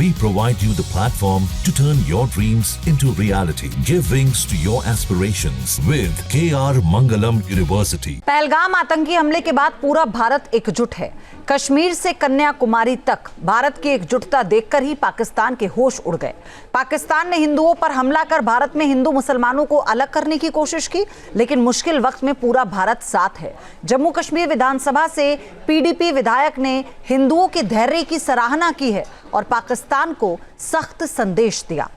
We provide you the platform to turn your dreams into reality. Give wings to your aspirations with KR Mangalam University. Pahalgam आतंकी हमले के बाद पूरा भारत एकजुट है। कश्मीर से कन्याकुमारी तक भारत की एकजुटता देखकर ही पाकिस्तान के होश उड़ गए। पाकिस्तान ने हिंदुओं पर हमला कर भारत में हिंदू मुसलमानों को अलग करने की कोशिश की, लेकिन मुश्किल वक्त में पूरा भारत साथ है। जम्मू कश्मीर विधानसभा से पीडीपी विधायक ने हिंदुओं के धैर्य की सराहना की है और पाकिस्तान को सख्त संदेश दिया।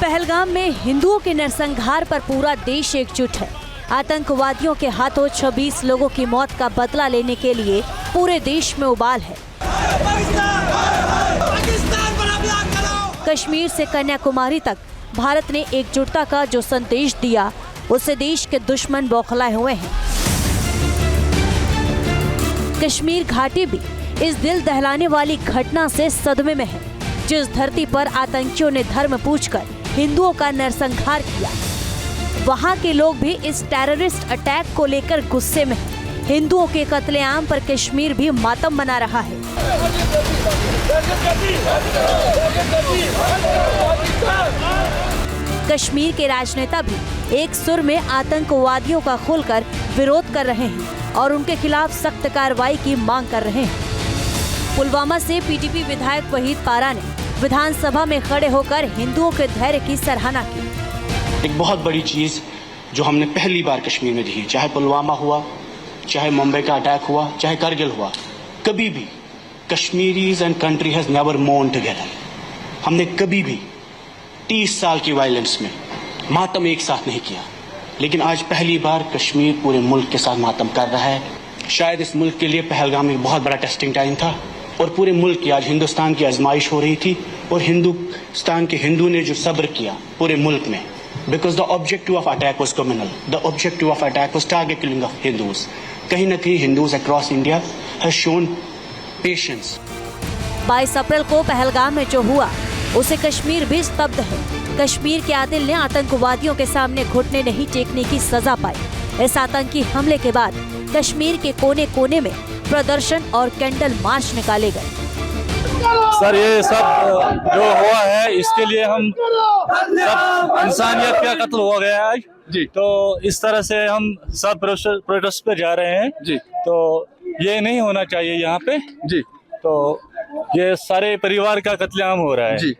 पहलगाम में हिंदुओं के नरसंहार पर पूरा देश एकजुट है। आतंकवादियों के हाथों 26 लोगों की मौत का बदला लेने के लिए पूरे देश में उबाल है। कश्मीर से कन्याकुमारी तक भारत ने एकजुटता का जो संदेश दिया, उससे देश के दुश्मन बौखलाए हुए हैं। कश्मीर घाटी भी इस दिल दहलाने वाली घटना से सदमे में है, जिस धरती पर आतंकियों ने धर्म पूछकर हिंदुओं का नरसंहार किया। वहां के लोग भी इस टेररिस्ट अटैक को लेकर गुस्से में हैं। हिंदुओं के कत्लेआम पर कश्मीर भी मातम मना रहा है। कश्मीर के राजनेता भी एक सुर में आतंकवादियों का खुलकर विरोध कर रहे हैं और उनके खिलाफ सख्त कार्रवाई की मांग कर रहे हैं। पुलवामा से पीडीपी विधायक वहीद पारा ने विधानसभा में खड़े होकर हिंदुओं के धैर्य की सराहना की। एक बहुत बड़ी चीज जो हमने पहली बार कश्मीर में दी, चाहे पुलवामा हुआ, चाहे मुंबई का अटैक हुआ, चाहे करगिल हुआ, कभी भी Kashmiris and country has never मोर्न together. हमने कभी भी 30 साल की वायलेंस में मातम एक साथ नहीं किया, लेकिन आज पहली बार कश्मीर पूरे मुल्क के साथ मातम कर रहा है। शायद इस मुल्क के लिए पहलगाम एक बहुत बड़ा टेस्टिंग टाइम था और पूरे मुल्क की आज हिंदुस्तान की आजमाइश हो रही थी और हिंदुस्तान के हिंदू ने जो सब्र किया पूरे मुल्क में, because the objective of attack was communal, the objective of attack was target killing of Hindus. कहीं ना कहीं Hindus across India have shown patience. 22 अप्रैल को पहलगाम में जो हुआ, उसे कश्मीर भी स्तब्ध है। कश्मीर के आदिल ने आतंकवादियों के सामने घुटने नहीं टेकने की सजा पाई। इस आतंकी हमले के बाद कश्मीर के कोने कोने में प्रदर्शन और कैंडल मार्च निकाले गए। सर, ये सब जो हुआ है, इसके लिए हम सब इंसानियत का कत्ल हो गया है जी। तो इस तरह से हम सब प्रोटेस्ट पे जा रहे हैं जी। तो ये नहीं होना चाहिए यहाँ पे जी। तो ये सारे परिवार का कत्लेआम हो रहा है जी।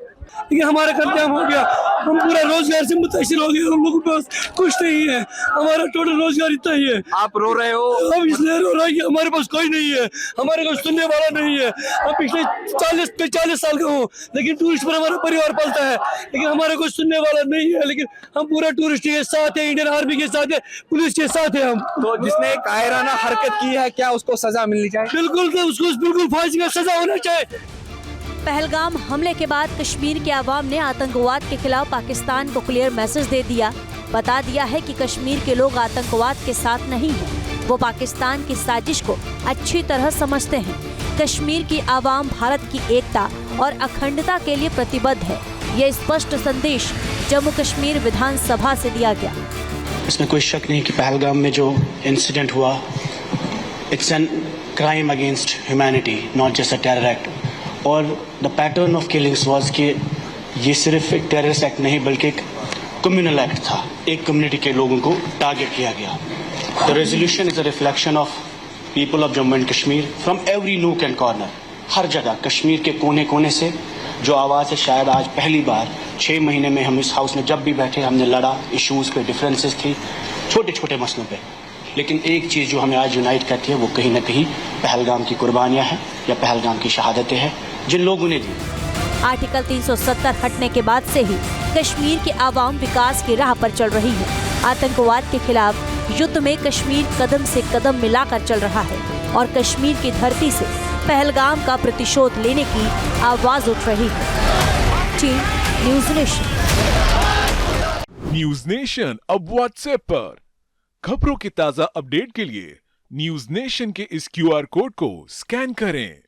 ये हमारा कत्लेआम हो गया, हम पूरा रोजगार से मुतासिर हो गए, हम लोगों के पास कुछ नहीं है, हमारा टोटल रोजगार इतना ही है। आप रो रहे हो? हम इसलिए रो रहे हैं कि हमारे पास कोई नहीं है, हमारे को सुनने वाला नहीं है। हम पिछले 40 साल का हूँ, लेकिन टूरिस्ट पर हमारा परिवार पलता है, लेकिन हमारे को सुनने वाला नहीं है। लेकिन हम पूरा टूरिस्ट के साथ है, इंडियन आर्मी के साथ है, पुलिस के साथ है हम। तो जिसने कायराना हरकत की है, क्या उसको सजा मिलनी चाहिए? बिल्कुल, उसको बिल्कुल फांसी का सजा होना चाहिए। पहलगाम हमले के बाद कश्मीर के आवाम ने आतंकवाद के खिलाफ पाकिस्तान को क्लियर मैसेज दे दिया, बता दिया है कि कश्मीर के लोग आतंकवाद के साथ नहीं हैं, वो पाकिस्तान की साजिश को अच्छी तरह समझते हैं। कश्मीर की आवाम भारत की एकता और अखंडता के लिए प्रतिबद्ध है। ये स्पष्ट संदेश जम्मू कश्मीर विधानसभा से दिया गया। इसमें कोई शक नहीं कि पहलगाम में जो इंसिडेंट हुआ, it's an crime against humanity, not just a terror act. और the pattern of killings was कि ये सिर्फ एक टेररिस्ट एक्ट नहीं, बल्कि एक कम्युनल एक्ट था। एक कम्युनिटी के लोगों को टारगेट किया गया। The resolution is a reflection of people of Jammu and Kashmir from every nook and corner. हर जगह कश्मीर के कोने कोने से जो आवाज़ है, शायद आज पहली बार 6 महीने में हम इस हाउस में जब भी बैठे हमने लड़ा, इश्यूज़ पे डिफरेंसेस थी, छोटे छोटे मसलों पे, लेकिन एक चीज़ जो हमें आज यूनाइट करती है वो कहीं ना कहीं पहलगाम की कुर्बानियाँ हैं या पहलगाम की शहादतें हैं जिन लोगों ने दी। आर्टिकल 370 हटने के बाद से ही कश्मीर के आवाम विकास की राह पर चल रही है। आतंकवाद के खिलाफ युद्ध में कश्मीर कदम से कदम मिलाकर चल रहा है और कश्मीर की धरती से पहलगाम का प्रतिशोध लेने की आवाज उठ रही है। Team news nation. News nation अब व्हाट्सएप पर खबरों की ताजा अपडेट के लिए न्यूज़ नेशन के इस QR कोड को स्कैन करें।